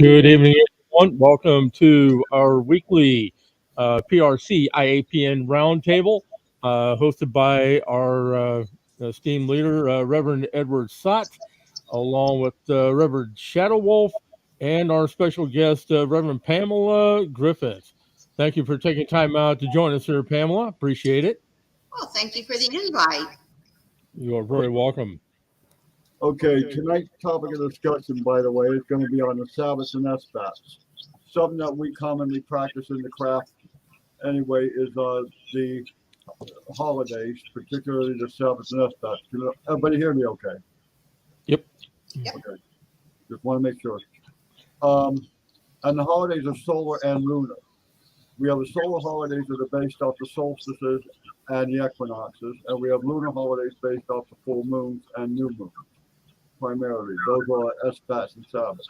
Good evening, everyone. Welcome to our weekly PRC-IAPN Roundtable, hosted by our esteemed leader, Reverend Edward Sott, along with Reverend Shadow Wolf, and our special guest, Reverend Pamela Griffith. Thank you for taking time out to join us here, Pamela. Appreciate it. Well, thank you for the invite. You are very welcome. Okay, tonight's topic of discussion, by the way, is going to be on the Sabbats and Esbats. Something that we commonly practice in the craft anyway is the holidays, particularly the Sabbats and Esbats. Can everybody hear me okay? Yep. Okay, just want to make sure. And the holidays are solar and lunar. We have the solar holidays that are based off the solstices and the equinoxes, and we have lunar holidays based off the full moons and new moons. Primarily, those are Esbats and Sabbats.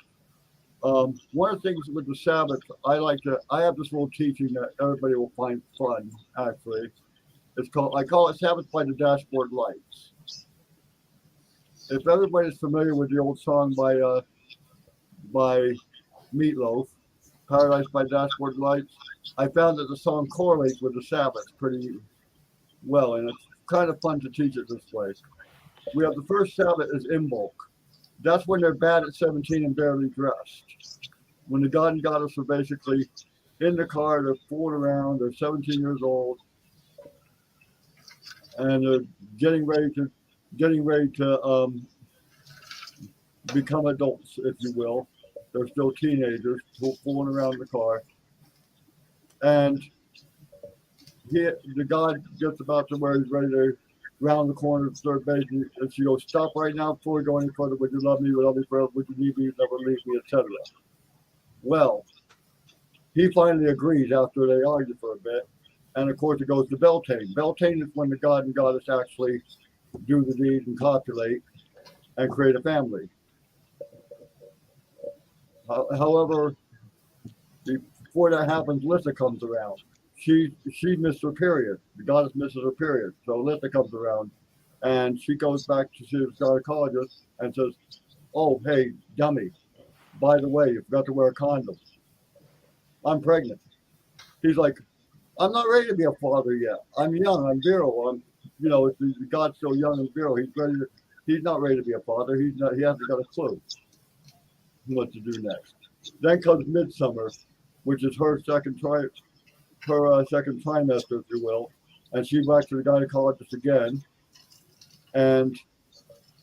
One of the things with the Sabbats, I have this little teaching that everybody will find fun, actually. I call it Sabbats by the Dashboard Lights. If everybody's familiar with the old song by Meatloaf, Paradise by Dashboard Lights, I found that the song correlates with the Sabbats pretty well, and it's kind of fun to teach it this way. We have the first Sabbat is Imbolc. That's when they're bad at 17 and barely dressed. When the god and goddess are basically in the car, they're fooling around, they're 17 years old, and they're getting ready to become adults, if you will. They're still teenagers fooling around the car. And the god gets about to where he's ready to round the corner of third base, and she goes, "Stop right now before we go any further. Would you love me? Would love me forever? Would you need me? Never leave me?" etc. Well, he finally agrees after they argue for a bit, and of course it goes to Beltane. Beltane is when the god and goddess actually do the deed and copulate and create a family. However, before that happens, Lissa comes around. She missed her period. The goddess misses her period. So Lissa comes around and she goes back to see the gynecologist and says, "Oh, hey, dummy, by the way, you forgot to wear a condom. I'm pregnant." He's like, "I'm not ready to be a father yet. I'm young. I'm virile. The God's so young and virile. He's not ready to be a father. He hasn't got a clue what to do next." Then comes midsummer, which is her second trimester, if you will, and she back to the gynecologist again. And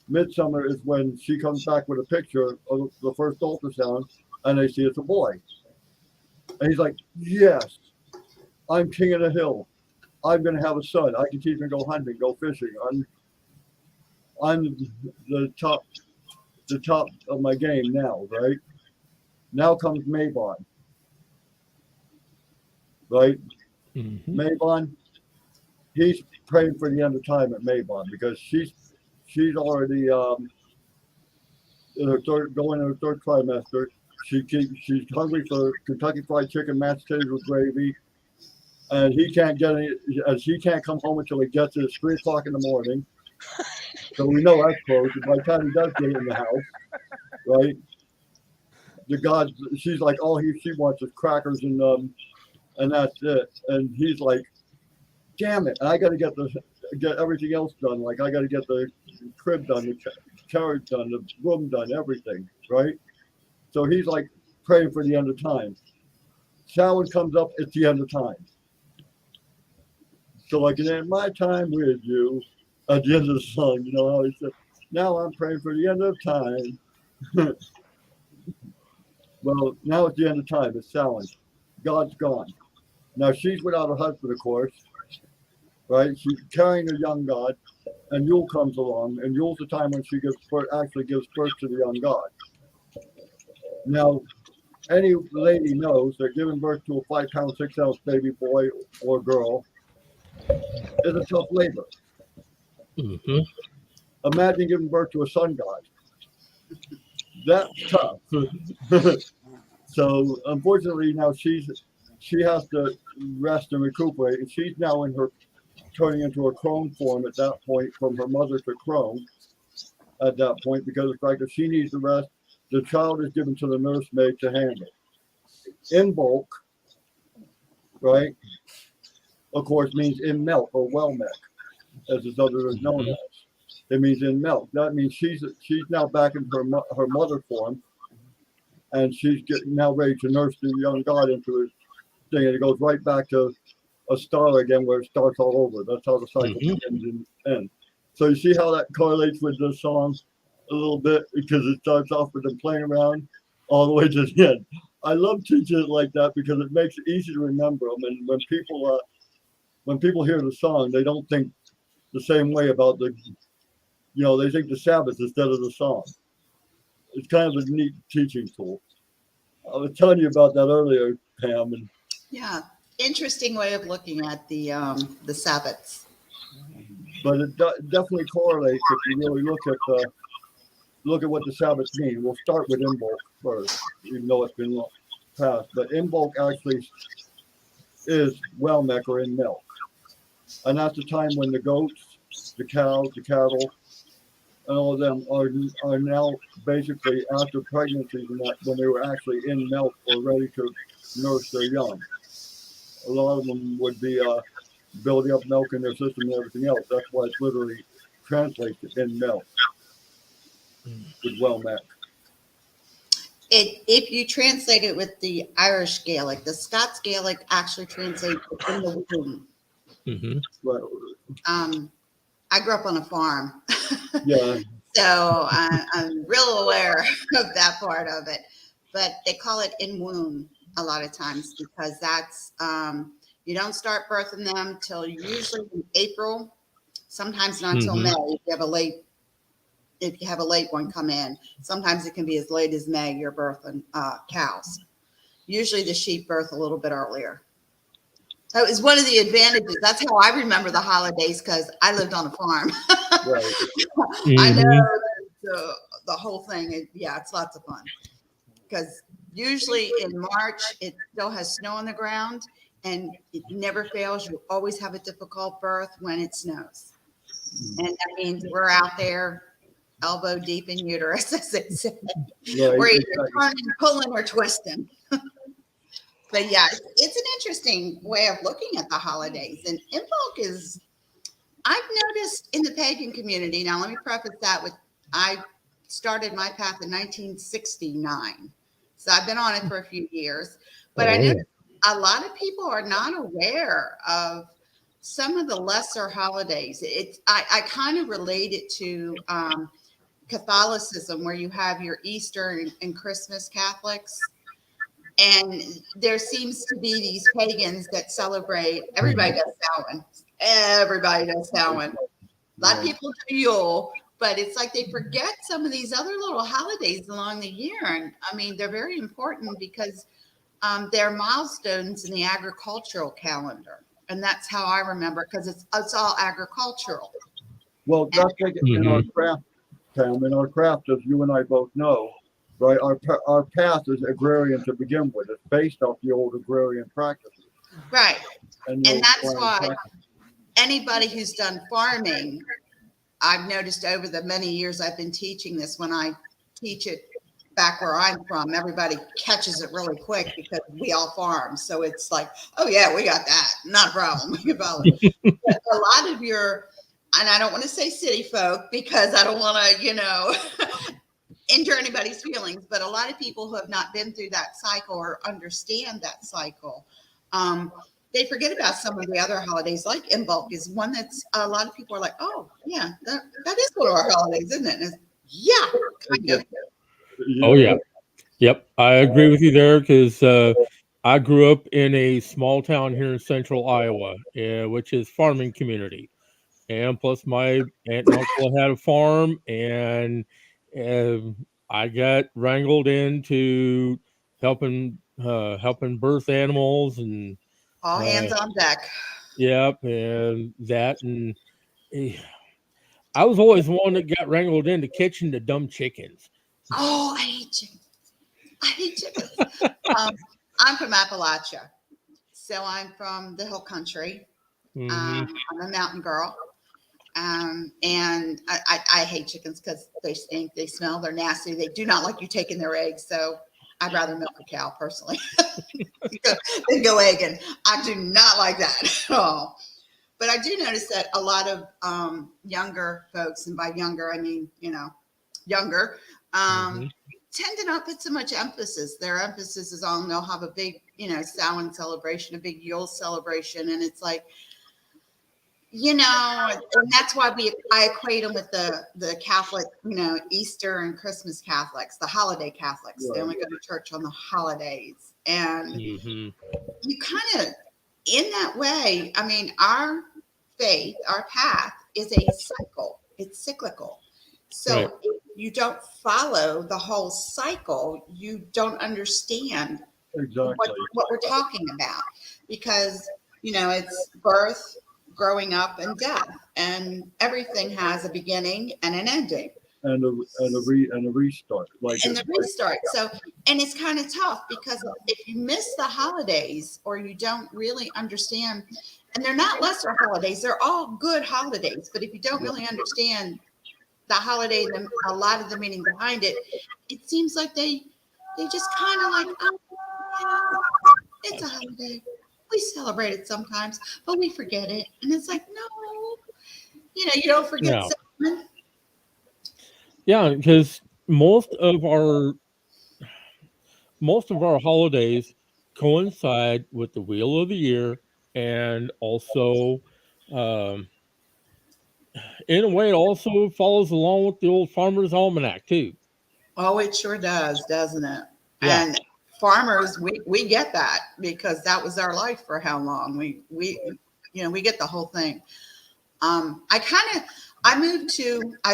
midsummer is when she comes back with a picture of the first ultrasound, and they see it's a boy. And he's like, "Yes, I'm king of the hill. I'm going to have a son. I can teach him to go hunting, go fishing. I'm the top of my game now, right?" Now comes Mabon. Right? Mm-hmm. Mabon, he's praying for the end of time at Mabon because she's already in her going in her third trimester. She's hungry for Kentucky Fried Chicken, mashed potatoes with gravy, and he can't get any. And she can't come home until he gets it. It's 3:00 in the morning. So we know that's close. By the time he does get in the house, right? She's like, all she wants is crackers and that's it. And he's like, "Damn it! I got to get everything else done. Like I got to get the crib done, the carriage done, the room done, everything, right?" So he's like praying for the end of time. Samhain comes up, it's the end of time. So like, "In my time with you," at the end of the song, you know how he said, "Now I'm praying for the end of time." Well, now it's the end of time. It's Samhain. God's gone. Now she's without a husband, of course, right? She's carrying a young god, and Yule comes along, and Yule's the time when she actually gives birth to the young god. Now, any lady knows that giving birth to a 5-pound 6-ounce baby boy or girl is a tough labor. Mm-hmm. Imagine giving birth to a sun god. That's tough. So unfortunately now she has to rest and recuperate, and she's now turning into a crone form at that point, from her mother to crone at that point, because of the fact that she needs to rest the child is given to the nursemaid to handle. In bulk, right, of course, means in milk or well milk, as this other is known as. It means in milk. That means she's now back in her mother form, and she's now ready to nurse the young god into his thing, and it goes right back to a star again, where it starts all over. That's how the cycle begins and ends. So you see how that correlates with the song a little bit, because it starts off with them playing around all the way to the end. I love teaching it like that because it makes it easy to remember them. And when people hear the song, they don't think the same way about they think the Sabbats instead of the song. It's kind of a neat teaching tool. I was telling you about that earlier, Pam. And Yeah, interesting way of looking at the Sabbats. but it definitely correlates if you really look at what the Sabbats mean. We'll start with Imbolc first, even though it's been past. But Imbolc actually is well milk or in milk, and that's the time when the goats, the cows, the cattle, and all of them are now basically after pregnancies and that, when they were actually in milk or ready to nurse their young. A lot of them would be building up milk in their system and everything else. That's why it's literally translated in milk with well milk. If you translate it with the Irish Gaelic, the Scots Gaelic actually translates in the womb. Right. I grew up on a farm. Yeah. So I'm real aware of that part of it. But they call it in womb a lot of times because that's, you don't start birthing them till usually in April, sometimes not till May. If you have a late one come in, sometimes it can be as late as May, you're birthing cows. Usually the sheep birth a little bit earlier. That was one of the advantages. That's how I remember the holidays because I lived on a farm. Right. I know the whole thing. It's lots of fun because usually in March it still has snow on the ground and it never fails. You always have a difficult birth when it snows, and that means we're out there elbow deep in uterus, as they say. Right. We're either turning, pulling, or twisting. But yeah, it's an interesting way of looking at the holidays. And Imbolc is, I've noticed in the pagan community, now let me preface that with, I started my path in 1969. So I've been on it for a few years. But I noticed a lot of people are not aware of some of the lesser holidays. I kind of relate it to Catholicism, where you have your Easter and Christmas Catholics. And there seems to be these pagans that celebrate, everybody does Samhain. Everybody does Samhain. A lot of people do Yule, but it's like they forget some of these other little holidays along the year. And I mean, they're very important because they're milestones in the agricultural calendar. And that's how I remember, because it's all agricultural. Well, that's like in our craft, Pam, in our craft, as you and I both know, right? Our path is agrarian to begin with. It's based off the old agrarian practices. Right. And that's why anybody who's done farming, I've noticed over the many years I've been teaching this, when I teach it back where I'm from, everybody catches it really quick because we all farm. So it's like, oh yeah, we got that. Not a problem. We can follow it. But a lot of your, and I don't want to say city folk because I don't want to, injure anybody's feelings, but a lot of people who have not been through that cycle or understand that cycle, they forget about some of the other holidays. Like Imbolc is one that's a lot of people are like, oh yeah, that is one of our holidays, isn't it? And kind of. Oh yeah, yep. I agree with you there because I grew up in a small town here in central Iowa, which is farming community, and plus my aunt and uncle had a farm, and I got wrangled into helping birth animals and All hands on deck. Yep, and that, and I was always the one that got wrangled into catching the dumb chickens. Oh, I hate chickens. I hate chickens. I'm from Appalachia, so I'm from the hill country. I'm a mountain girl, And I hate chickens because they stink, they smell, they're nasty. They do not like you taking their eggs. So I'd rather milk a cow personally than go egging. I do not like that at all. But I do notice that a lot of younger folks, and by younger, I mean, younger, tend to not put so much emphasis. Their emphasis is on, they'll have a big, Samhain celebration, a big Yule celebration. And it's like, and that's why I equate them with the Catholic, Easter and Christmas Catholics, the holiday Catholics. Right. They only go to church on the holidays. And you kind of, in that way, I mean, our faith, our path is a cycle. It's cyclical. So if you don't follow the whole cycle, you don't understand what we're talking about, because, it's birth, growing up, and death, and everything has a beginning and an ending. And a restart. So, and it's kind of tough, because if you miss the holidays, or you don't really understand, and they're not lesser holidays, they're all good holidays, but if you don't really understand the holiday and a lot of the meaning behind it, it seems like they just kind of like, oh, yeah, it's a holiday. We celebrate it sometimes, but we forget it. And it's like, no, you don't forget something. Yeah, because most of our holidays coincide with the wheel of the year, and also, in a way, it also follows along with the old Farmer's Almanac too. Oh, it sure does, doesn't it? Yeah. And farmers, we get that, because that was our life for how long. We get the whole thing. I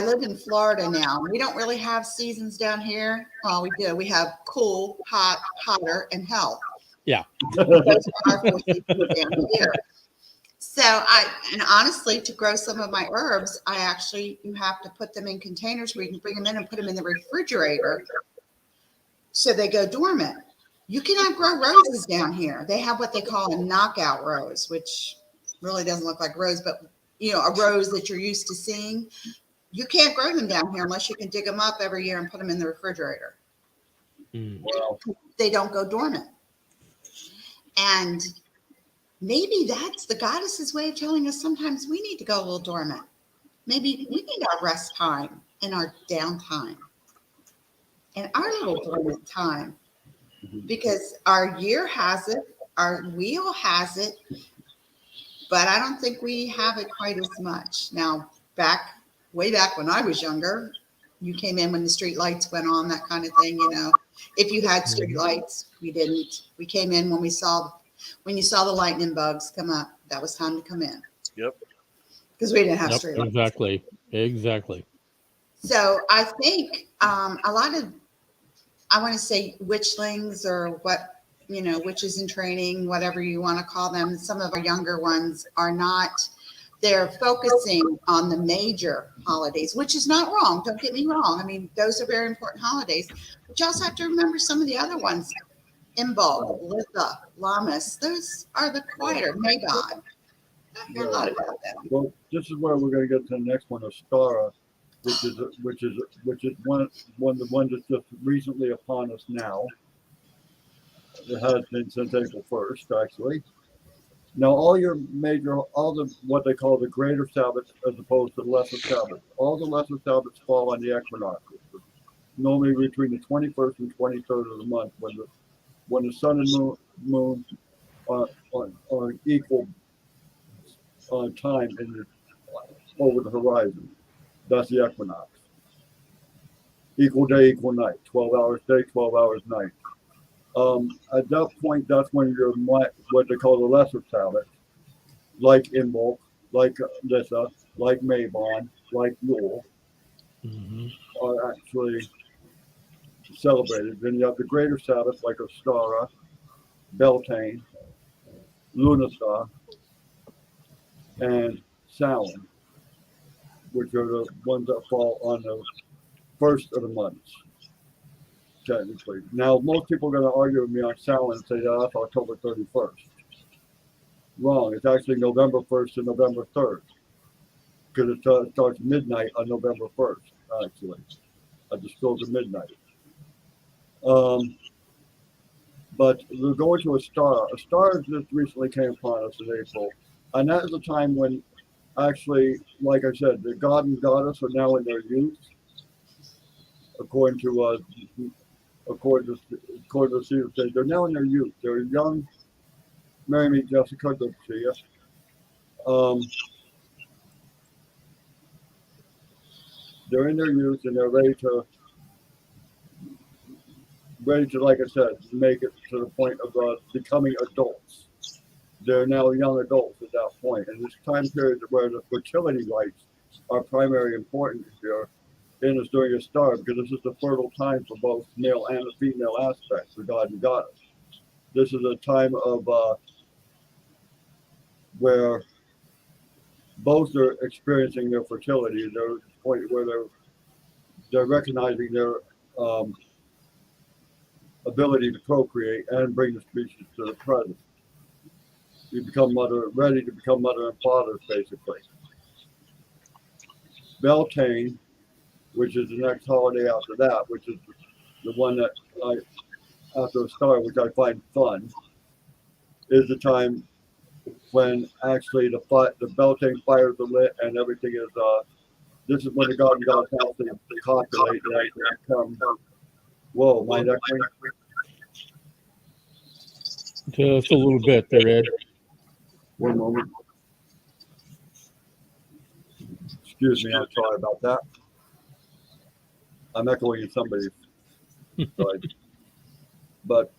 live in Florida now. We don't really have seasons down here. Well, we do. We have cool, hot, hotter, and hell. Yeah. Those are our 4 seasons down here. So and honestly, to grow some of my herbs, you have to put them in containers where you can bring them in and put them in the refrigerator, so they go dormant. You cannot grow roses down here. They have what they call a knockout rose, which really doesn't look like a rose, but a rose that you're used to seeing. You can't grow them down here unless you can dig them up every year and put them in the refrigerator. Well, they don't go dormant. And maybe that's the goddess's way of telling us sometimes we need to go a little dormant. Maybe we need our rest time and our downtime and our little dormant time, because our year has it, our wheel has it, but I don't think we have it quite as much. Now, way back when I was younger, you came in when the street lights went on, that kind of thing, If you had street lights, we didn't. We came in when you saw the lightning bugs come up. That was time to come in. Yep. Because we didn't have street lights. Exactly. So I think a lot of, I want to say witchlings, or witches in training, whatever you want to call them. Some of our younger ones are not, they're focusing on the major holidays, which is not wrong. Don't get me wrong. I mean, those are very important holidays. But you also have to remember some of the other ones. Imbolc, Litha, Lammas, those are the quieter. Magog. I hear a lot about them. Well, this is where we're going to get to the next one, Ostara, which is one of the ones that's just recently upon us now. It has been since April 1st, actually. Now, all the what they call the greater Sabbats, as opposed to the lesser Sabbats, all the lesser Sabbats fall on the equinoxes, normally between the 21st and 23rd of the month, when the sun and moon are equal time over the horizon. That's the equinox. Equal day, equal night. 12 hours day, 12 hours night. At that point, that's when you're what they call the lesser Sabbats, like Imbolc, like Litha, like Mabon, like Yule, are actually celebrated. Then you have the greater Sabbats like Ostara, Beltane, Lunasa, and Samhain, which are the ones that fall on the first of the months, technically. Now, most people are going to argue with me on Samhain and say that's October 31st. Wrong. It's actually November 1st to November 3rd. because it starts midnight on November 1st, actually, at the stroke of midnight. But we're going to a star. A star just recently came upon us in April, and that is a time when, actually, like I said, the god and goddess are now in their youth, according to Caesar says, they're now in their youth. They're young. Marry me, Jessica. Good to see you. They're in their youth and they're ready to, like I said, make it to the point of becoming adults. They're now young adults at that point. And this time period where the fertility rites are primary important here in is during a star, because this is the fertile time for both male and the female aspects, the god and goddess. This is a time of where both are experiencing their fertility. They're at the point where they're recognizing their ability to procreate and bring the species to the present. You become ready to become mother and father, basically. Beltane, which is the next holiday after that, which is the one that after a star, which I find fun, is the time when actually the Beltane fires are lit and everything is. This is when the god and goddess actually copulate and become. Whoa, mind echoing? Just a little bit there, Ed. One moment. Excuse me, I'm sorry about that. I'm echoing in somebody's side. But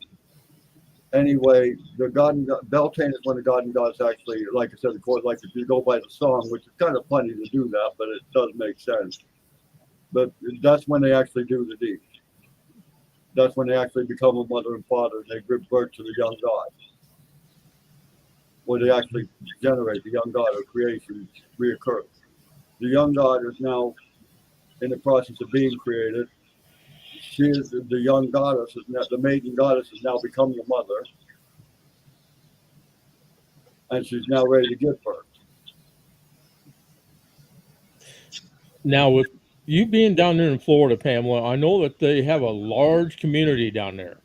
anyway, the Beltane is when the god and goddess actually, like I said, of course, like if you go by the song, which is kind of funny to do that, but it does make sense. But that's when they actually do the deed. That's when they actually become a mother and father, and they give birth to the young god. Where they actually generate the young god, or creation reoccurs. The young god is now in the process of being created. She is the young goddess, the maiden goddess is now becoming a mother. And she's now ready to give birth. Now, with you being down there in Florida, Pamela, I know that they have a large community down there.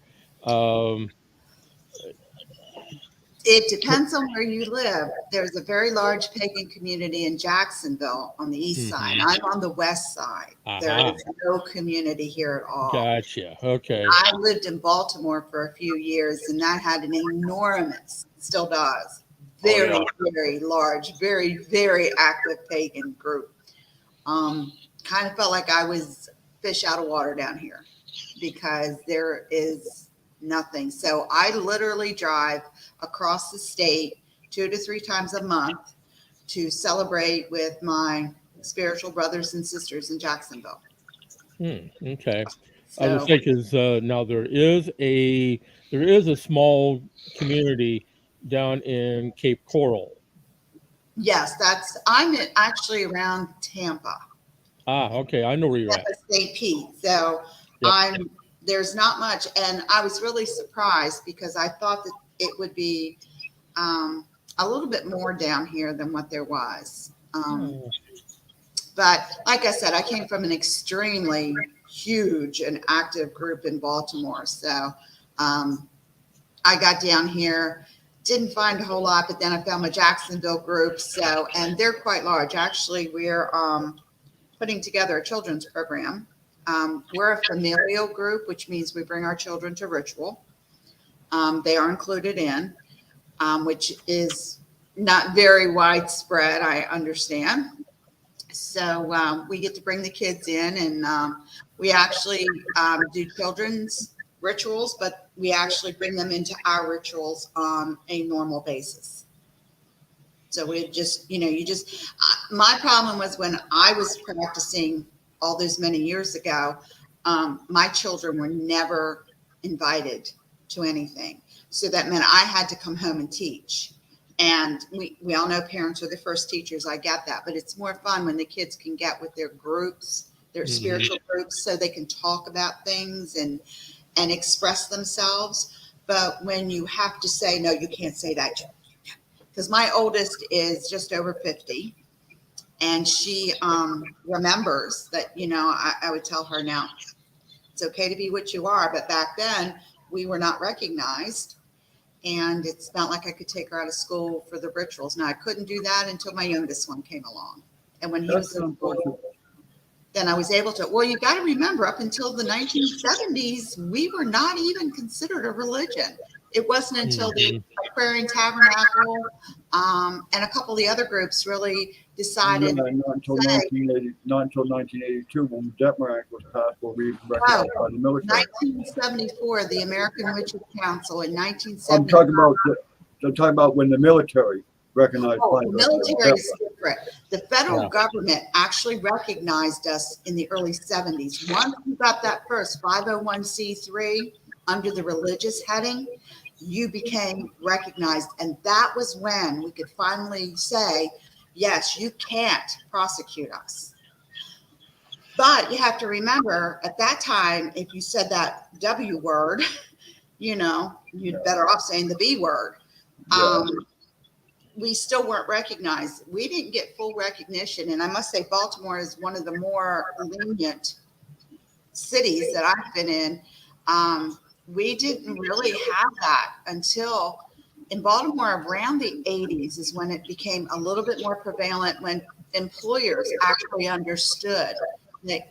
It depends on where you live. There's a very large pagan community in Jacksonville on the east side. I'm on the west side. There is no community here at all. Gotcha. Okay. I lived in Baltimore for a few years, and that had an enormous, still does, very, very large, very, very active pagan group. Kind of felt like I was fish out of water down here because there is nothing. So I literally drive across the state 2 to 3 times a month to celebrate with my spiritual brothers and sisters in Jacksonville. Okay. So, I was thinking, now there is a small community down in Cape Coral. Yes, I'm actually around Tampa. Okay. I know where you're at. St. Pete. So there's not much. And I was really surprised because I thought that it would be a little bit more down here than what there was. But like I said, I came from an extremely huge and active group in Baltimore. So I got down here, didn't find a whole lot, but then I found my Jacksonville group. So, and they're quite large. Actually, we're putting together a children's program. We're a familial group, which means we bring our children to ritual. They are included in, which is not very widespread, I understand. So we get to bring the kids in, and we actually do children's rituals, but we actually bring them into our rituals on a normal basis. So we just, my problem was when I was practicing all those many years ago, my children were never invited to anything. So that meant I had to come home and teach. And we all know parents are the first teachers. I get that. But it's more fun when the kids can get with their groups, their spiritual groups, so they can talk about things and express themselves. But when you have to say, no, you can't say that, because my oldest is just over 50. And she remembers that, I would tell her now, it's okay to be what you are. But back then we were not recognized. And it's not like I could take her out of school for the rituals. Now, I couldn't do that until my youngest one came along. And when he was in school, then I was able to. Well, you got to remember, up until the 1970s, we were not even considered a religion. It wasn't until the Aquarian Tabernacle and a couple of the other groups really decided. Not until 1982 when Detmarac was passed, where we recognized by the military. 1974, the American Witches Council in 1974. I'm talking about when the military recognized. The military is different. The federal government actually recognized us in the early 70s. Once you got that first 501c3 under the religious heading, you became recognized. And that was when we could finally say, yes, you can't prosecute us. But you have to remember, at that time, if you said that W word, you'd better off saying the B word. We still weren't recognized. We didn't get full recognition. And I must say, Baltimore is one of the more lenient cities that I've been in. We didn't really have that until in Baltimore around the 80s is when it became a little bit more prevalent, when employers actually understood that,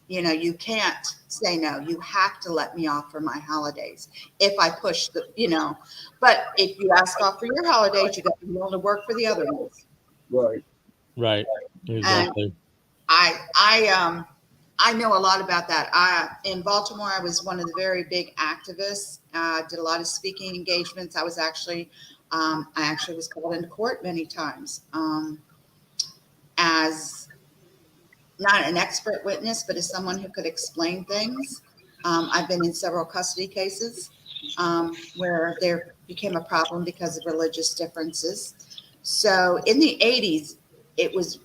you can't say no. You have to let me off for my holidays. If I push but if you ask off for your holidays, you got to be willing to work for the other ones. Right. Exactly. And I know a lot about that. In Baltimore, I was one of the very big activists. Did a lot of speaking engagements. I actually was called into court many times as not an expert witness, but as someone who could explain things. I've been in several custody cases where there became a problem because of religious differences. So in the 80s, it was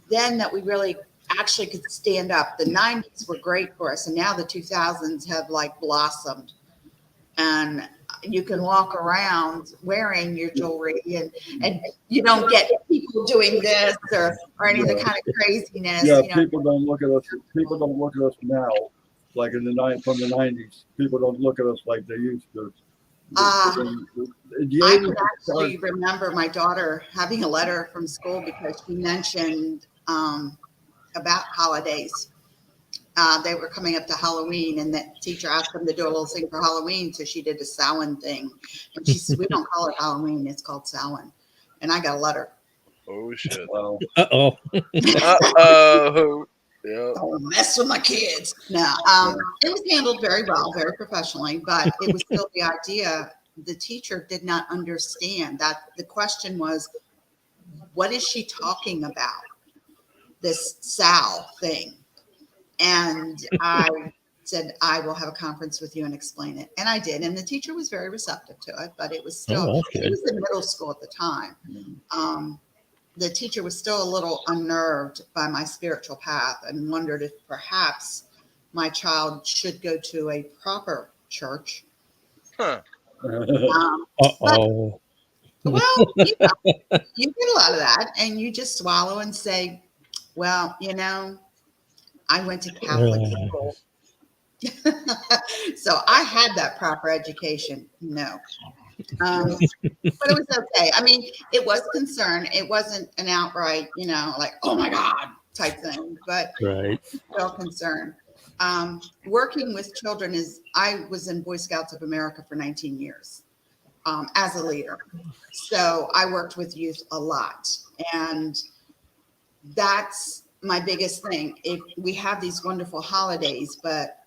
then that we really actually could stand up. The 90s were great for us, and now the 2000s have blossomed. And you can walk around wearing your jewelry, and you don't get people doing this or any of the kind of craziness. Yeah, people don't look at us. People don't look at us now, like from the 90s. People don't look at us like they used to. I can actually remember my daughter having a letter from school because she mentioned about holidays. They were coming up to Halloween, and the teacher asked them to do a little thing for Halloween. So she did a Samhain thing. And she said, we don't call it Halloween. It's called Samhain. And I got a letter. Oh, shit. Wow. Uh-oh. Uh-oh. Yeah. Don't mess with my kids. No, it was handled very well, very professionally, but it was still the idea. The teacher did not understand that the question was, what is she talking about? This Sal thing. And I said, I will have a conference with you and explain it. And I did. And the teacher was very receptive to it, but it was still, it was in middle school at the time. The teacher was still a little unnerved by my spiritual path and wondered if perhaps my child should go to a proper church. Huh. Uh-oh. Well, you get a lot of that, and you just swallow and say, well, I went to Catholic school. So I had that proper education. No. But it was okay. I mean, it was concern. It wasn't an outright, like, oh my God type thing, but still concern. Working with children I was in Boy Scouts of America for 19 years as a leader. So I worked with youth a lot. And that's my biggest thing. If we have these wonderful holidays, but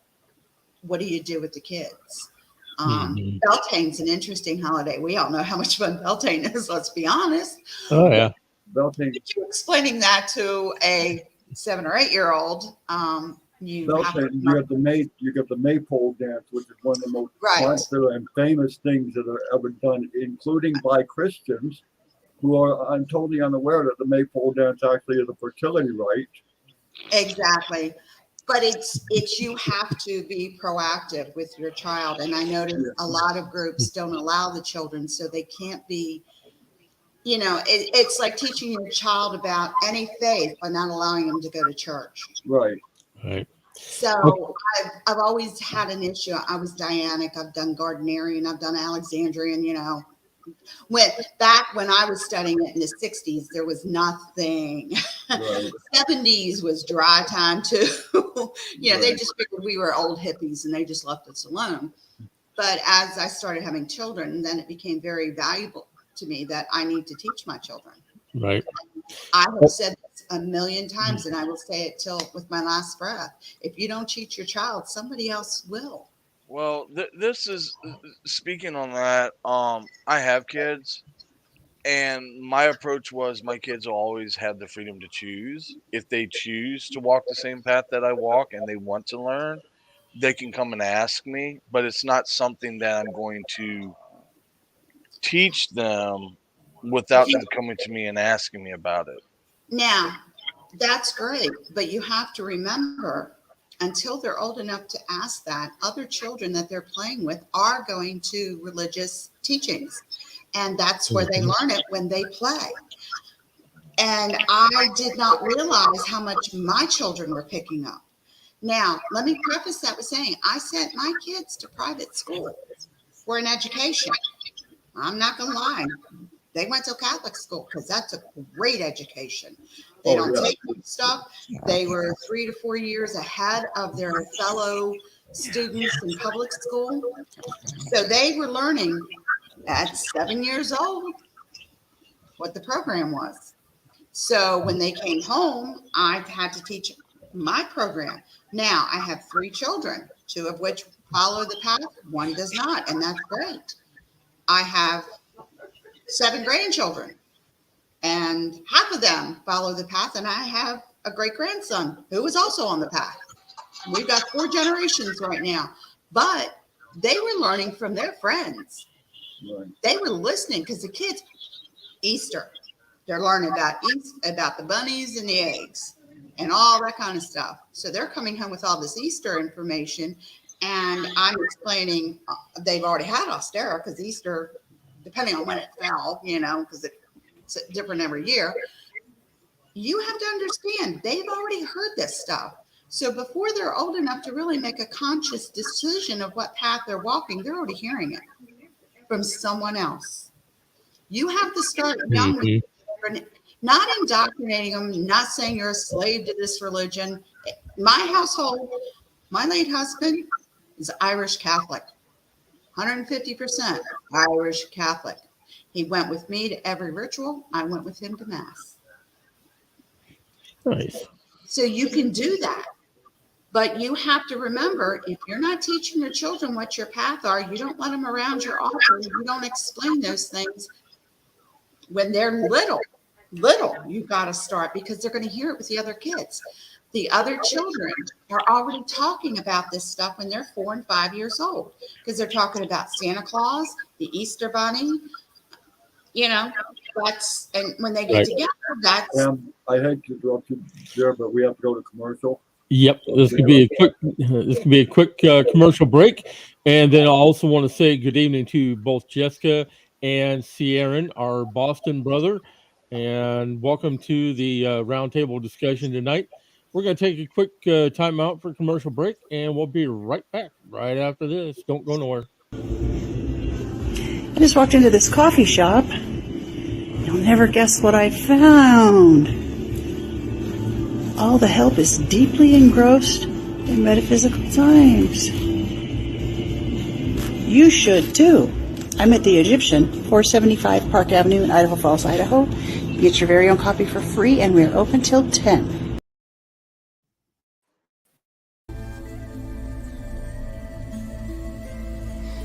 what do you do with the kids? Beltane's an interesting holiday. We all know how much fun Beltane is, let's be honest. Oh, yeah. Beltane. You're explaining that to a 7 or 8 year old. You got the maypole dance, which is one of the most popular and famous things that are ever done, including by Christians who are totally unaware that the maypole dance actually is a fertility rite. Exactly. But it's you have to be proactive with your child. And I notice a lot of groups don't allow the children, so they can't be You know, it's like teaching your child about any faith by not allowing them to go to church. Right. Right. So I've always had an issue. I was Dianic. I've done Gardnerian. I've done Alexandrian. You know, back when I was studying it in the 60s, there was nothing. Right. 70s was dry time too. You know, Right. they just figured we were old hippies and they just left us alone. But as I started having children, then it became very valuable to me that I need to teach my children. Right. I have said this a million times, and I will say it till with my last breath. If you don't teach your child, somebody else will. Well, this is speaking on that. I have kids, and my approach was my kids will always have the freedom to choose. If they choose to walk the same path that I walk and they want to learn, they can come and ask me, but it's not something that I'm going to teach them without them coming to me and asking me about it. Now, that's great, but you have to remember, until they're old enough to ask that, other children that they're playing with are going to religious teachings, and that's where they learn it, when they play. And I did not realize how much my children were picking up. Now, let me preface that with saying I sent my kids to private school for an education. I'm not going to lie. They went to Catholic school because that's a great education. They don't take stuff. They were 3 to 4 years ahead of their fellow students in public school. So they were learning at 7 years old what the program was. So when they came home, I had to teach my program. Now I have 3 children, 2 of which follow the path, 1 does not, and that's great. I have 7 grandchildren, and half of them follow the path, and I have a great grandson who is also on the path. We've got 4 generations right now, but they were learning from their friends. Right. They were listening because the kids, Easter, they're learning about the bunnies and the eggs and all that kind of stuff. So they're coming home with all this Easter information, and I'm explaining they've already had Ostera because Easter, depending on when it fell, you know, because it's different every year. You have to understand they've already heard this stuff. So before they're old enough to really make a conscious decision of what path they're walking, they're already hearing it from someone else. You have to start young with children, not indoctrinating them, not saying you're a slave to this religion. My household, my late husband is Irish Catholic, 150% Irish Catholic. He went with me to every ritual. I went with him to Mass. Nice. So you can do that. But you have to remember, if you're not teaching your children what your path are, you don't let them around your altar. You don't explain those things when they're little. You've got to start, because they're going to hear it with the other kids. The other children are already talking about this stuff when they're 4 and 5 years old, because they're talking about Santa Claus, the Easter Bunny, you know, and when they get together, that's. I hate to interrupt you there, but we have to go to commercial. Yep, this could be a quick commercial break, and then I also want to say good evening to both Jessica and Sierran, our Boston brother, and welcome to the roundtable discussion tonight. We're going to take a quick time out for commercial break, and we'll be right back right after this. Don't go nowhere. I just walked into this coffee shop. You'll never guess what I found. All the help is deeply engrossed in metaphysical times. You should too. I'm at the Egyptian, 475 Park Avenue in Idaho Falls, Idaho. You get your very own copy for free, and we're open till 10.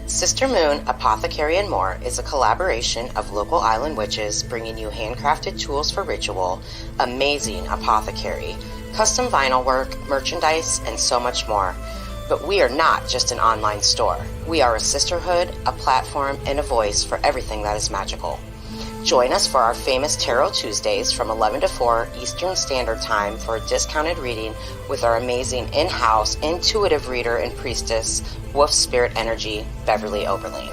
Sister Moon, Apothecary and More is a collaboration of local island witches bringing you handcrafted tools for ritual, amazing apothecary, custom vinyl work, merchandise, and so much more. But we are not just an online store. We are a sisterhood, a platform, and a voice for everything that is magical. Join us for our famous Tarot Tuesdays from 11 to 4 Eastern Standard Time for a discounted reading with our amazing in-house intuitive reader and priestess, Wolf Spirit Energy, Beverly Oberlin.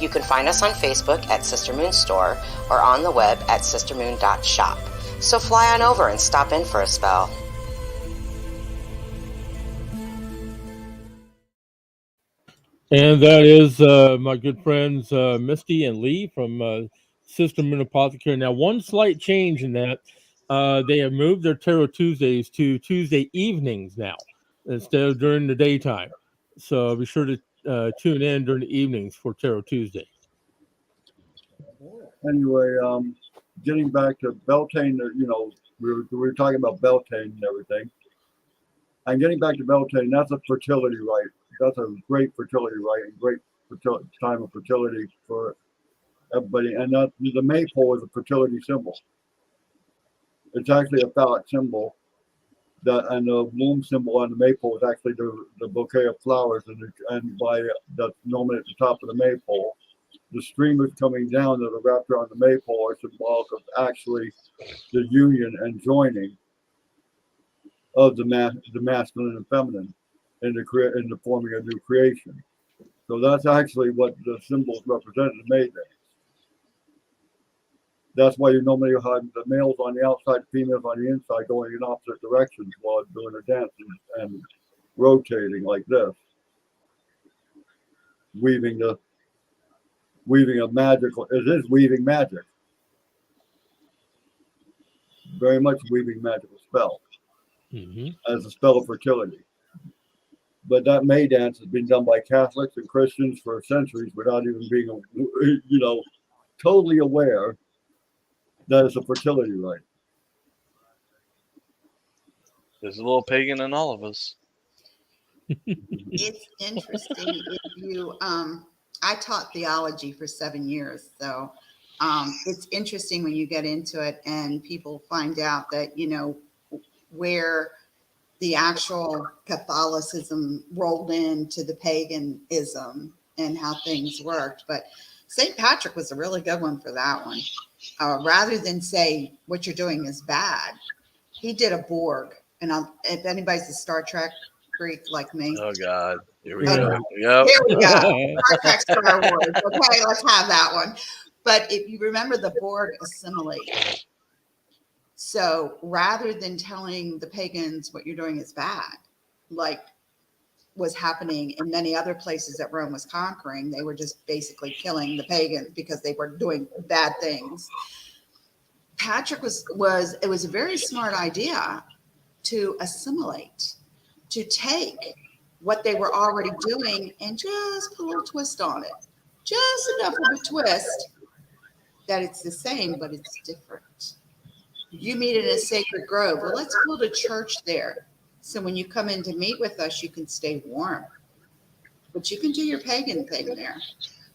You can find us on Facebook at Sister Moon Store or on the web at sistermoon.shop. So fly on over and stop in for a spell. And that is my good friends Misty and Lee from Sister Moon Apothecary. Now, one slight change in that they have moved their Tarot Tuesdays to Tuesday evenings now instead of during the daytime. So be sure to tune in during the evenings for Tarot Tuesday. Anyway, getting back to Beltane, we were talking about Beltane and everything. And getting back to Beltane, that's a fertility rite. That's a great fertility rite and great time of fertility for everybody. And the maypole is a fertility symbol. It's actually a phallic symbol. And the womb symbol on the maypole is actually the bouquet of flowers, and that's normally at the top of the maypole. The streamers coming down that are wrapped around the maypole are symbolic of actually the union and joining of the masculine and feminine in the forming a new creation. So that's actually what the symbols represent in the May Dance. That's why you normally have the males on the outside, females on the inside, going in opposite directions while doing a dance and rotating like this, weaving a magical. It is weaving magic, very much weaving magical spell as a spell of fertility. But that May dance has been done by Catholics and Christians for centuries without even being, totally aware that it's a fertility rite. There's a little pagan in all of us. It's interesting if you, I taught theology for 7 years, so it's interesting when you get into it and people find out that, where the actual Catholicism rolled into the paganism and how things worked. But St. Patrick was a really good one for that one. Rather than say what you're doing is bad, he did a Borg. And if anybody's a Star Trek freak like me. Oh, God. Here we go. Yep. Here we go. Star Trek, Star Wars. Okay, let's have that one. But if you remember, the Borg assimilate. So rather than telling the pagans what you're doing is bad, like was happening in many other places that Rome was conquering, they were just basically killing the pagans because they were doing bad things. Patrick was a very smart idea to assimilate, to take what they were already doing and just put a little twist on it. Just enough of a twist that it's the same, but it's different. You meet in a sacred grove. Well, let's build a church there. So when you come in to meet with us, you can stay warm. But you can do your pagan thing there.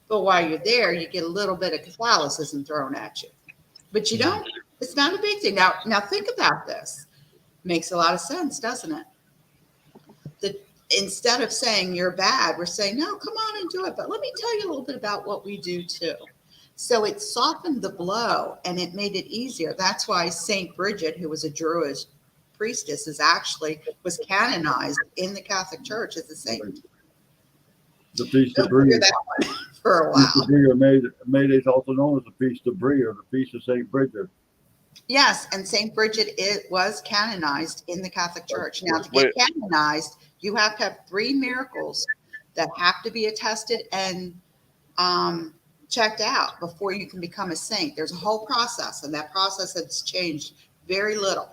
But while you're there, you get a little bit of Catholicism thrown at you. But you don't, it's not a big thing. Now think about this. Makes a lot of sense, doesn't it? Instead of saying you're bad, we're saying, no, come on and do it. But let me tell you a little bit about what we do too. So it softened the blow and it made it easier. That's why St. Bridget, who was a Druid priestess, was canonized in the Catholic Church as a saint. The Feast of Brie. That one for a while. Feast of Brie, May Day is also known as the Feast of Brie or the Feast of St. Bridget. Yes, and St. Bridget, it was canonized in the Catholic Church. Now, to get canonized, you have to have 3 miracles that have to be attested and checked out before you can become a saint. There's a whole process, and that process has changed very little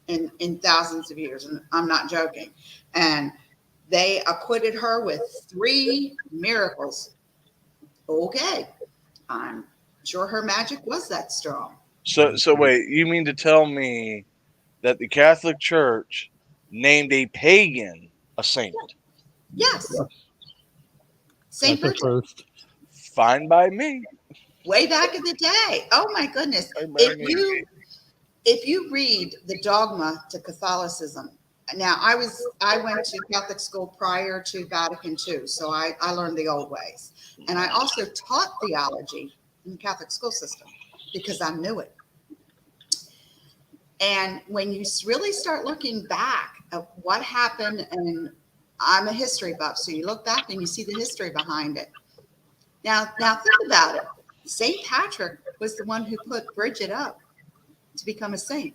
in thousands of years, and I'm not joking. And they acquitted her with 3 miracles. Okay, I'm sure her magic was that strong. So wait, you mean to tell me that the Catholic Church named a pagan a saint? Yes. Saint Bridget. Fine by me. Way back in the day. Oh my goodness. If you read the dogma to Catholicism, now I went to Catholic school prior to Vatican II, so I learned the old ways. And I also taught theology in the Catholic school system because I knew it. And when you really start looking back at what happened, and I'm a history buff, so you look back and you see the history behind it. Now think about it. St. Patrick was the one who put Bridget up to become a saint.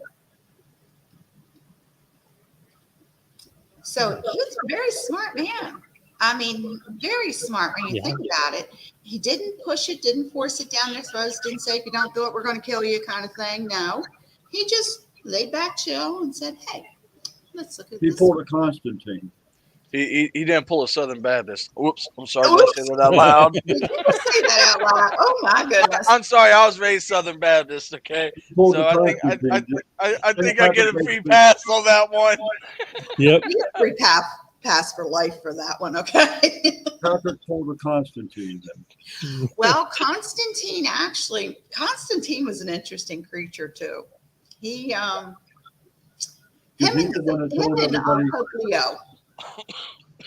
So he's a very smart man. I mean, very smart when you think about it. He didn't push it, didn't force it down their throats, didn't say, if you don't do it, we're going to kill you kind of thing. No, he just laid back, chill, and said, hey, let's look at this. He pulled a Constantine. He didn't pull a Southern Baptist. Whoops, I'm sorry. Did I say that out loud? You didn't say that out loud. Oh my goodness. I'm sorry. I was raised Southern Baptist. Okay, so I think I get a free pass on that one. Yep. You get a free pass for life for that one. Okay. Patrick pulled a Constantine. Well, Constantine was an interesting creature too. Him and Pope Leo.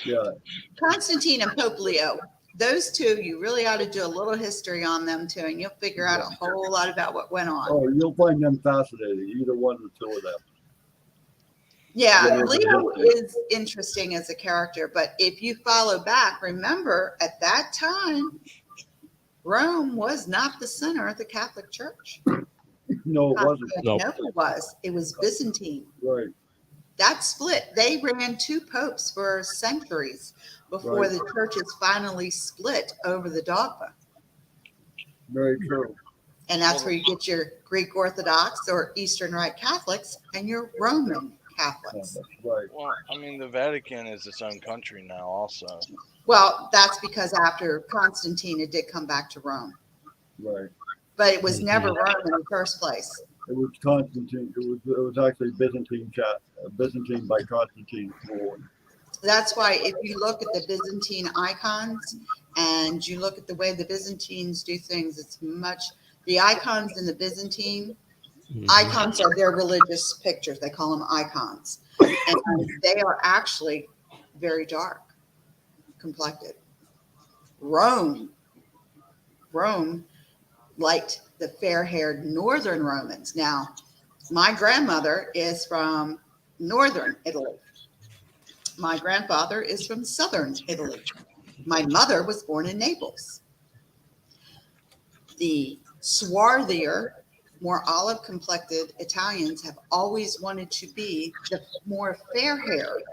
Yeah. Constantine and Pope Leo. Those two, you really ought to do a little history on them too, and you'll figure out a whole lot about what went on. Oh, you'll find them fascinating. Either one or two of them. Yeah, Leo is interesting as a character, but if you follow back, remember at that time, Rome was not the center of the Catholic Church. No, it wasn't. No. It was. It was Byzantine. Right. That split. They ran two popes for centuries before the churches finally split over the dogma. Very true. And that's where you get your Greek Orthodox or Eastern Rite Catholics and your Roman Catholics. Right. Well, I mean, the Vatican is its own country now, also. Well, that's because after Constantine, it did come back to Rome. Right. But it was never Rome in the first place. It was Constantine. It was actually Byzantine by Constantine. That's why if you look at the Byzantine icons and you look at the way the Byzantines do things, it's much. The icons in the Byzantine icons are their religious pictures. They call them icons, and they are actually very dark complected. Rome liked the fair-haired northern Romans. Now, my grandmother is from northern Italy. My grandfather is from southern Italy. My mother was born in Naples. The swarthier, more olive-complected Italians have always wanted to be the more fair-haired.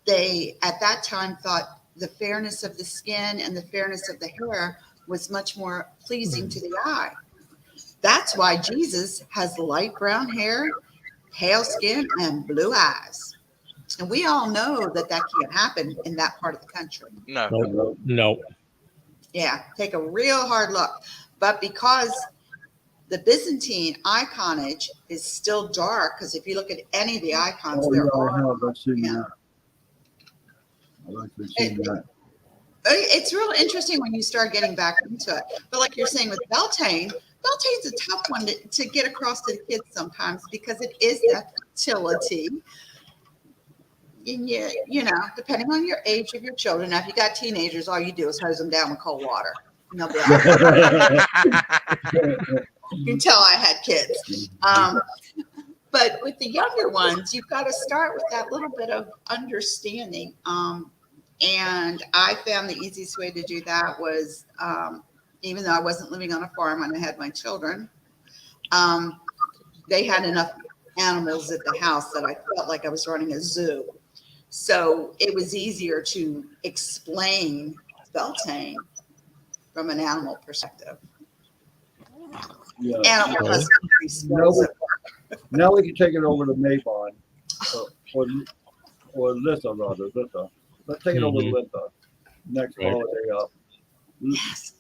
They, at that time, thought the fairness of the skin and the fairness of the hair was much more pleasing to the eye. That's why Jesus has light brown hair, pale skin, and blue eyes. And we all know that can't happen in that part of the country. No. Yeah, take a real hard look. But because the Byzantine iconage is still dark, because if you look at any of the icons, I've seen that. I've actually seen that. It's real interesting when you start getting back into it. But like you're saying with Beltane's a tough one to get across to the kids sometimes because it is that fertility. And you know, depending on your age of your children. Now, if you got teenagers, all you do is hose them down with cold water. And they'll be like, you can tell I had kids. But with the younger ones, you've got to start with that little bit of understanding. And I found the easiest way to do that was, even though I wasn't living on a farm when I had my children, they had enough animals at the house that I felt like I was running a zoo. So it was easier to explain Beltane from an animal perspective. Yeah. Animal husbandry skills. Now we can take it over to Mabon, or Litha rather. Litha. Let's take it over to Litha. Next holiday up. Yes.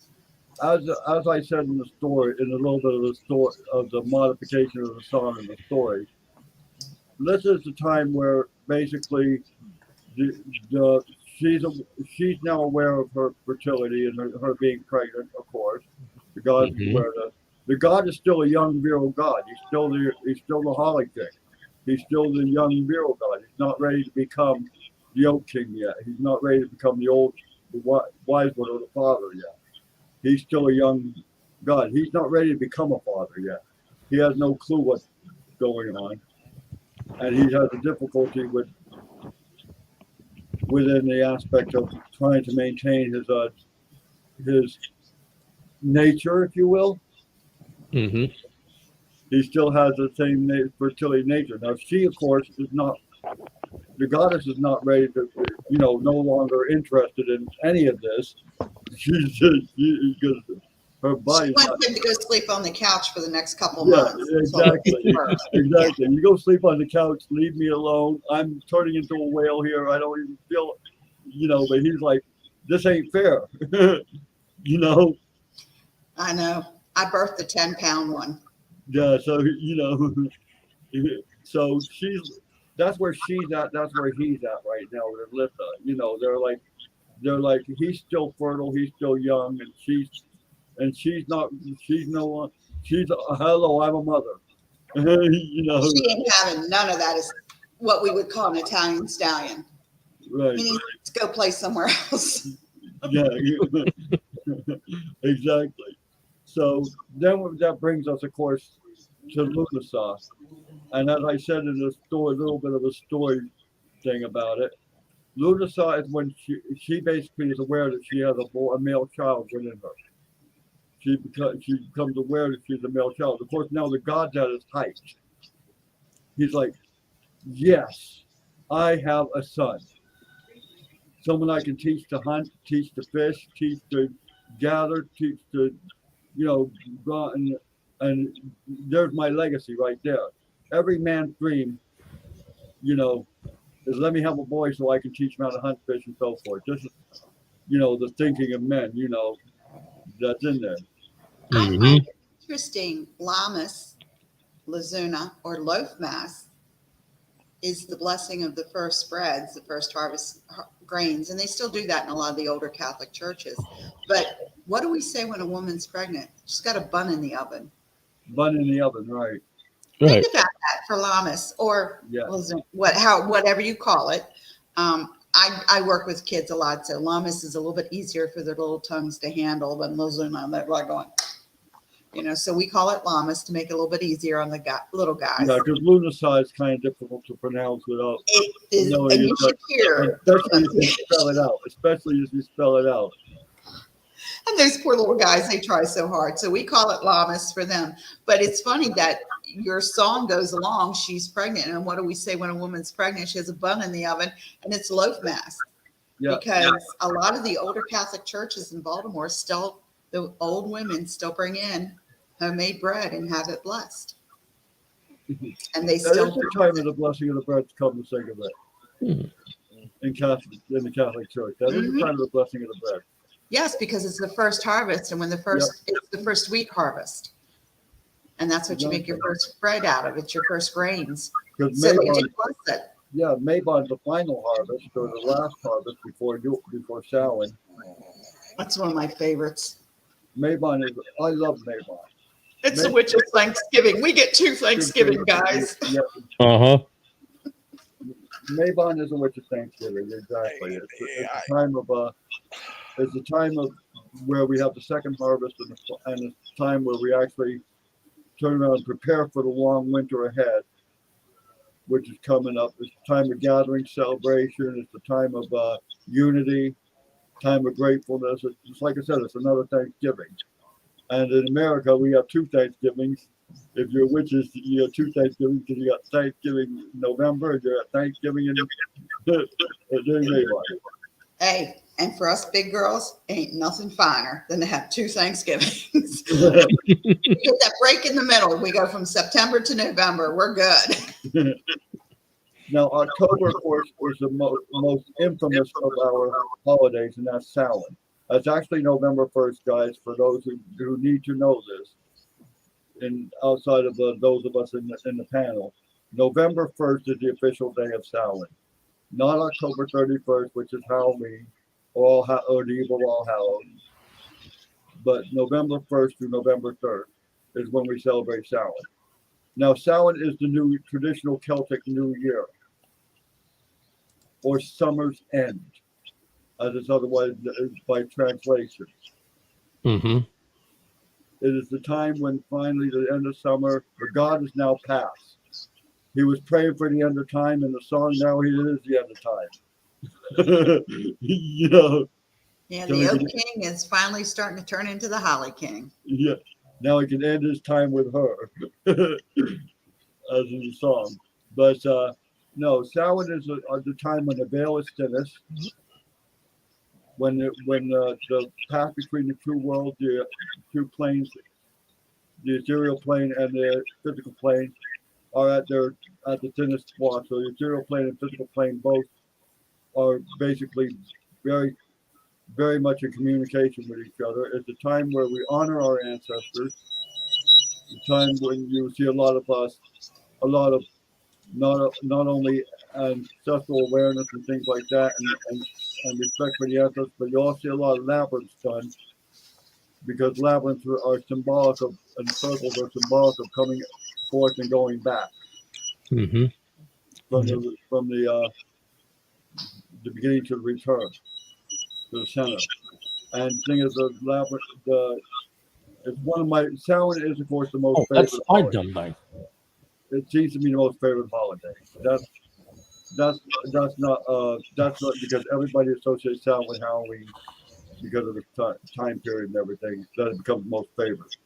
As I said in the story, in a little bit of the story of the modification of the song and the story, this is the time where basically she's now aware of her fertility and her being pregnant. Of course, the god is aware of that. The god is still a young virile god. He's still the Holly King. He's still the young virile god. He's not ready to become the oak king yet. He's not ready to become the wise one or the father yet. He's still a young god. He's not ready to become a father yet. He has no clue what's going on, and he has a difficulty within the aspect of trying to maintain his nature, if you will. Mm-hmm. He still has the same fertility nature. Now, she, of course, is not, the goddess is not ready to, no longer interested in any of this. She's just, her body. She wants him to go sleep on the couch for the next couple Yeah, months. exactly. Exactly. You go sleep on the couch, leave me alone. I'm turning into a whale here. I don't even feel, but he's like, this ain't fair. I know. I birthed a 10-pound one. Yeah, so so that's where she's at, that's where he's at right now with Litha. They're like he's still fertile, he's still young, and she's no one, hello, I'm a mother. She ain't having none of that. Is what we would call an Italian stallion. Right. He needs to go play somewhere else. Yeah. Exactly. So then that brings us, of course, to Lunasa. And as I said in the story, a little bit of a story thing about it, Lunasa is when she basically is aware that she has a male child within her. She becomes aware that she's a male child. Of course, now the god's at his height. He's like, yes, I have a son. Someone I can teach to hunt, teach to fish, teach to gather, teach to, go out and there's my legacy right there. Every man's dream, is let me have a boy so I can teach him how to hunt, fish, and so forth. This is, the thinking of men, that's in there. I find it interesting. Lammas, Lazuna, or loaf mass is the blessing of the first spreads, the first harvest grains, and they still do that in a lot of the older Catholic churches. But what do we say when a woman's pregnant? She's got a bun in the oven. Bun in the oven, right? Think about that for Lammas or Lazuna, whatever you call it. I work with kids a lot, so Lammas is a little bit easier for their little tongues to handle than Lazuna. They're like going, so we call it Lammas to make it a little bit easier on the little guys. Yeah, because Lunasa is kind of difficult to pronounce without. It is, and you should hear. Especially as you spell it out. And those poor little guys, they try so hard. So we call it Lammas for them. But it's funny that your song goes along, she's pregnant. And what do we say when a woman's pregnant? She has a bun in the oven, and it's loaf mass. Yeah. Because a lot of the older Catholic churches in Baltimore still, the old women still bring in homemade bread and have it blessed. And they still. That's the time of the blessing of the bread to come to think of it. In the Catholic Church. That is the time of the blessing of the bread. Yes, because it's the first harvest, and when it's the first wheat harvest, and that's what you make your first bread out of. It's your first grains. So you do bless it. Yeah, Mabon's the final harvest, or the last harvest before Samhain. That's one of my favorites. Mabon is. I love Mabon. It's the witch of Thanksgiving. We get 2 Thanksgiving, guys. Yeah. Mabon is a witch of Thanksgiving. Exactly. It's a time of It's the time of where we have the second harvest, and it's time where we actually turn around and prepare for the long winter ahead, which is coming up. It's the time of gathering, celebration. It's the time of unity, time of gratefulness. It's like I said, it's another Thanksgiving. And in America, we have 2 Thanksgivings. If you're witches, you have 2 Thanksgivings because you got Thanksgiving in November, and you got Thanksgiving in Hey, and for us big girls, ain't nothing finer than to have 2 Thanksgivings. You get that break in the middle. We go from September to November. We're good. Now, October, of course, is the most infamous of our holidays, and that's Samhain. That's actually November 1st, guys, for those who need to know this. And outside of those of us in the panel, November 1st is the official day of Samhain. Not October 31st, which is Halloween, or the Eve of All Hallows. But November 1st through November 3rd is when we celebrate Samhain. Now, Samhain is the new traditional Celtic New Year, or summer's end, as it's otherwise by translation. Mm-hmm. It is the time when finally the end of summer, the god is now past. He was praying for the end of time, and the song now it is the end of time. Yeah, So the we Oak can- King is finally starting to turn into the Holly King. Yeah. Now he can end his time with her, as in the song. But no, Samhain is the time when the veil is thinnest, when the path between the two worlds, the two planes, the ethereal plane and the physical plane, are at the thinnest spot. So the ethereal plane and physical plane both are basically very, very much in communication with each other. It's a time where we honor our ancestors. The time when you see a lot of not only ancestral awareness and things like that, and respect for the ancestors, but you also see a lot of labyrinths done, because labyrinths are symbolic of, and circles are symbolic of coming forth and going back Mm-hmm. from the beginning to the return to the center. And the thing is, the labyrinth, it's one of my Samhain is of course the most Oh, favorite. that's my holiday. dumb thing. It seems to be the most favorite holiday. That's not because everybody associates Samhain with Halloween because of the time period and everything. That it becomes most favorite.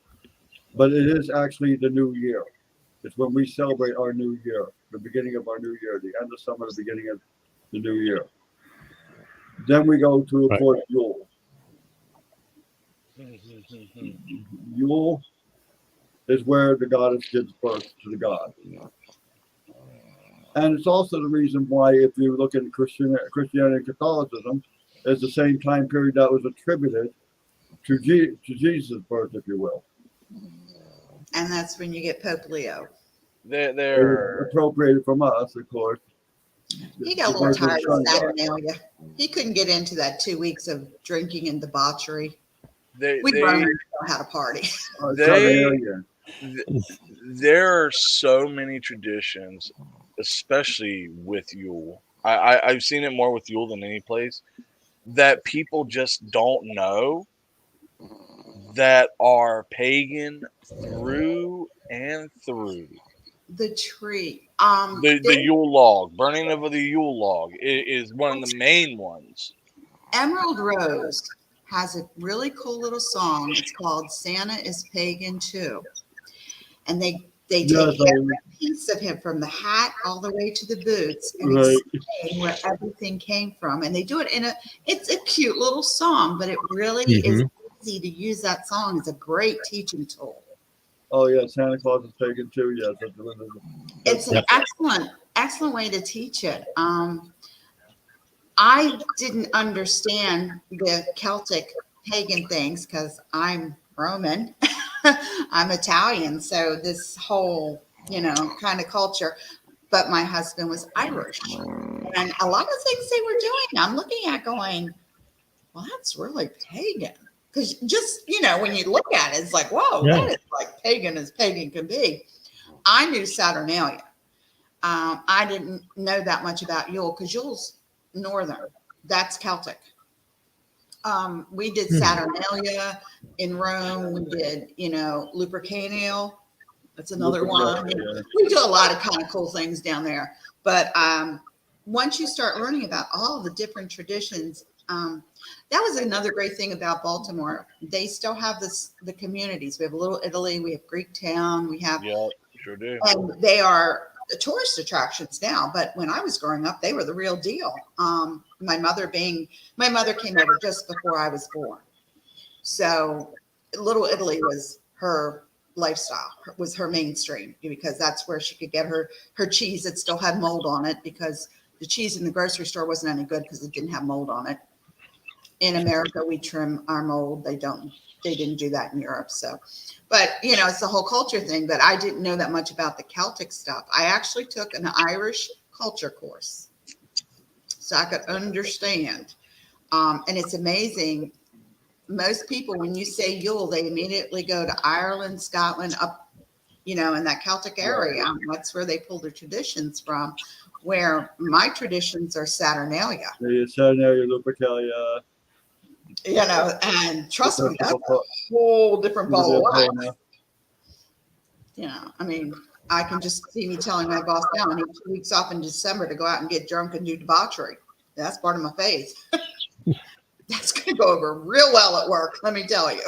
But it is actually the new year. It's when we celebrate our new year, the beginning of our new year, the end of summer, the beginning of the new year. Then we go to, of Right. course, Yule. Yule is where the goddess gives birth to the god. And it's also the reason why, if you look at Christianity and Catholicism, it's the same time period that was attributed to Jesus' birth, if you will. And that's when you get Pope Leo. They're appropriated from us, of course. He got a little tired of Saturnalia. He couldn't get into that 2 weeks of drinking and debauchery. We Romans know how to party. There are so many traditions, especially with Yule. I've seen it more with Yule than any place, that people just don't know that are pagan through and through. The tree. The Yule log, burning of the Yule log is one of the main ones. Emerald Rose has a really cool little song. It's called Santa is Pagan Too. And they take every piece of him from the hat all the way to the boots and explain where everything came from. And they do it it's a cute little song, but it really is easy to use. That song is a great teaching tool. Oh yeah, Santa Claus is Pagan too. Yes, it's an excellent way to teach it. I didn't understand the Celtic pagan things because I'm Roman. I'm Italian, so this whole, kind of culture. But my husband was Irish, and a lot of things they were doing, I'm looking at going, well, that's really pagan. Because just, when you look at it, it's like, whoa, that is like pagan as pagan can be. I knew Saturnalia. I didn't know that much about Yule because Yule's northern. That's Celtic. We did Saturnalia in Rome. We did, Lupercanio. That's another one. We do a lot of kind of cool things down there. But once you start learning about all the different traditions, that was another great thing about Baltimore. They still have the communities. We have Little Italy. We have Greek Town. We have, sure do. And they are tourist attractions now. But when I was growing up, they were the real deal. My mother came over just before I was born. So Little Italy was her lifestyle, was her mainstream, because that's where she could get her cheese that still had mold on it, because the cheese in the grocery store wasn't any good because it didn't have mold on it. In America, we trim our mold. They didn't do that in Europe. So, but it's the whole culture thing. But I didn't know that much about the Celtic stuff. I actually took an Irish culture course so I could understand. And it's amazing. Most people, when you say Yule, they immediately go to Ireland, Scotland, up, in that Celtic area. That's where they pull their traditions from. Where my traditions are Saturnalia. Saturnalia, Lupercalia. And trust me, that's a whole different ball of wax. I mean, I can just see me telling my boss now I need 2 weeks off in December to go out and get drunk and do debauchery. That's part of my faith. That's going to go over real well at work, let me tell you.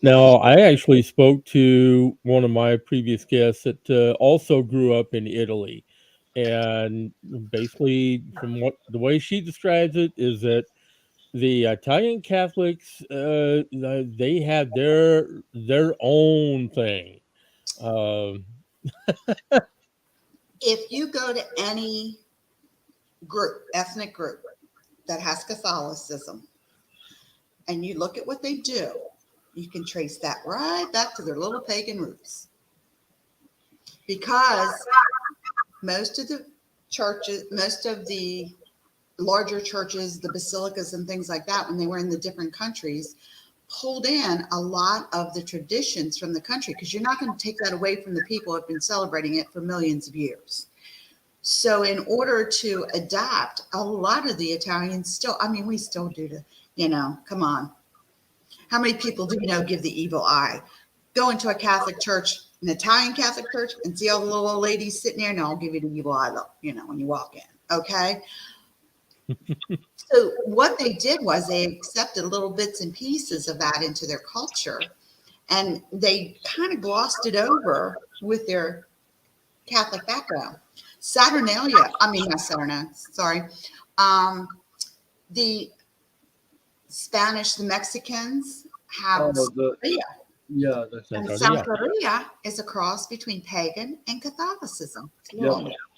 Now, I actually spoke to one of my previous guests that also grew up in Italy. And basically, from what the way she describes it, is that the Italian Catholics, they had their own thing. If you go to any group, ethnic group that has Catholicism, and you look at what they do, you can trace that right back to their little pagan roots. Because most of the churches, most of the larger churches, the basilicas and things like that, when they were in the different countries, pulled in a lot of the traditions from the country, because you're not going to take that away from the people who have been celebrating it for millions of years. So in order to adapt, a lot of the Italians still, I mean, we still do come on. How many people do you know give the evil eye? Go into a Catholic church, an Italian Catholic church, and see all the little old ladies sitting there, and I'll give you the evil eye, when you walk in, okay? So what they did was they accepted little bits and pieces of that into their culture, and they kind of glossed it over with their Catholic background. Saturnalia, not Saturnalia, sorry. The Spanish, the Mexicans have Santeria. Yeah, that's and Santeria is a cross between pagan and Catholicism.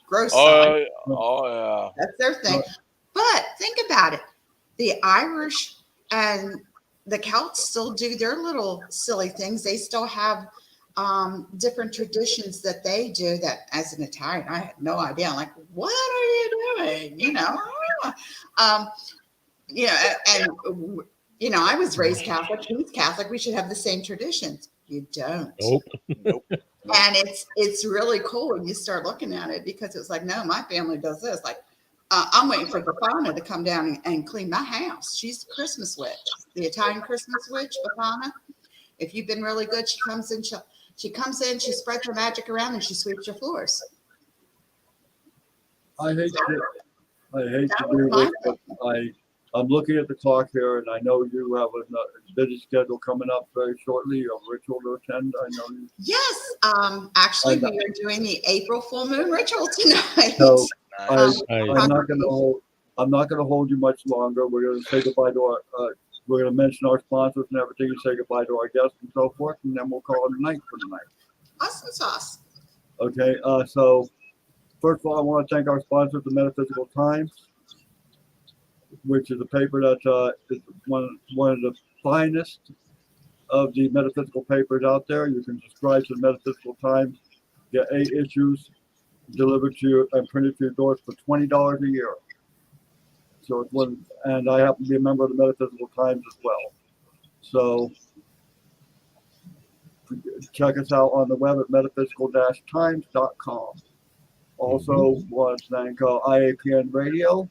Gross side. Oh, yeah. That's their thing. But think about it. The Irish and the Celts still do their little silly things. They still have different traditions that they do that, as an Italian, I had no idea. I'm like, what are you doing? I was raised Catholic. He's Catholic. We should have the same traditions. You don't. Nope. And it's really cool when you start looking at it, because it's like, no, my family does this. Like, I'm waiting for Bafana to come down and clean my house. She's the Christmas witch, the Italian Christmas witch, Bafana. If you've been really good, she comes in, she spreads her magic around, and she sweeps your floors. I hate to do this, but I'm looking at the clock here, and I know you have a busy schedule coming up very shortly. You have a ritual to attend. I know you. Yes, actually, we are doing the April full moon ritual tonight. So I'm not going to hold you much longer. We're going to say goodbye to our. We're going to mention our sponsors and everything, and say goodbye to our guests and so forth, and then we'll call it a night for tonight. Awesome sauce. Okay. So first of all, I want to thank our sponsor, the Metaphysical Times, which is a paper that is one of the finest of the metaphysical papers out there. You can subscribe to the Metaphysical Times, get 8 issues delivered to you and printed to your doors for $20 a year. So it's one, and I happen to be a member of the Metaphysical Times as well. So check us out on the web at metaphysical-times.com. Also, want to thank IAPN Radio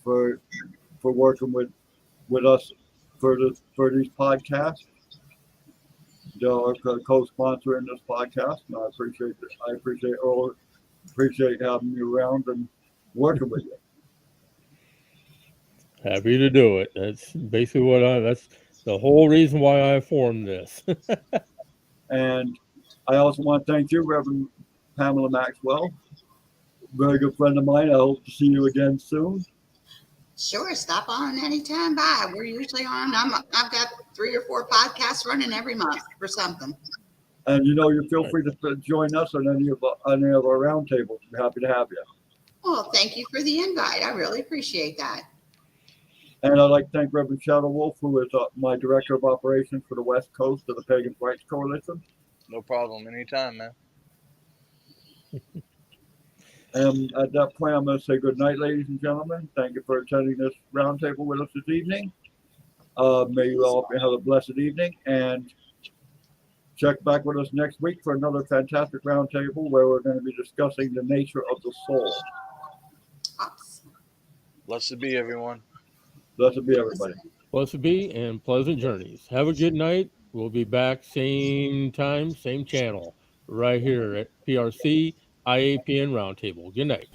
for working with us for these podcasts. They're co-sponsoring this podcast, and I appreciate having you around and working with you. Happy to do it. That's basically that's the whole reason why I formed this. And I also want to thank you, Reverend Pamela Maxwell, very good friend of mine. I hope to see you again soon. Sure, stop on anytime. Bye. We're usually on. I've got 3 or 4 podcasts running every month for something. And you feel free to join us on any of our roundtables. We're happy to have you. Well, thank you for the invite. I really appreciate that. And I'd like to thank Reverend Shadow Wolf, who is my Director of Operations for the West Coast of the Pagan Rights Coalition. No problem. Anytime, man. And at that point, I'm going to say good night, ladies and gentlemen. Thank you for attending this roundtable with us this evening. May you all have a blessed evening, and check back with us next week for another fantastic roundtable where we're going to be discussing the nature of the soul. Awesome. Blessed be, everyone. Blessed be, everybody. Blessed be, and pleasant journeys. Have a good night. We'll be back same time, same channel, right here at PRC-IAPN Roundtable. Good night.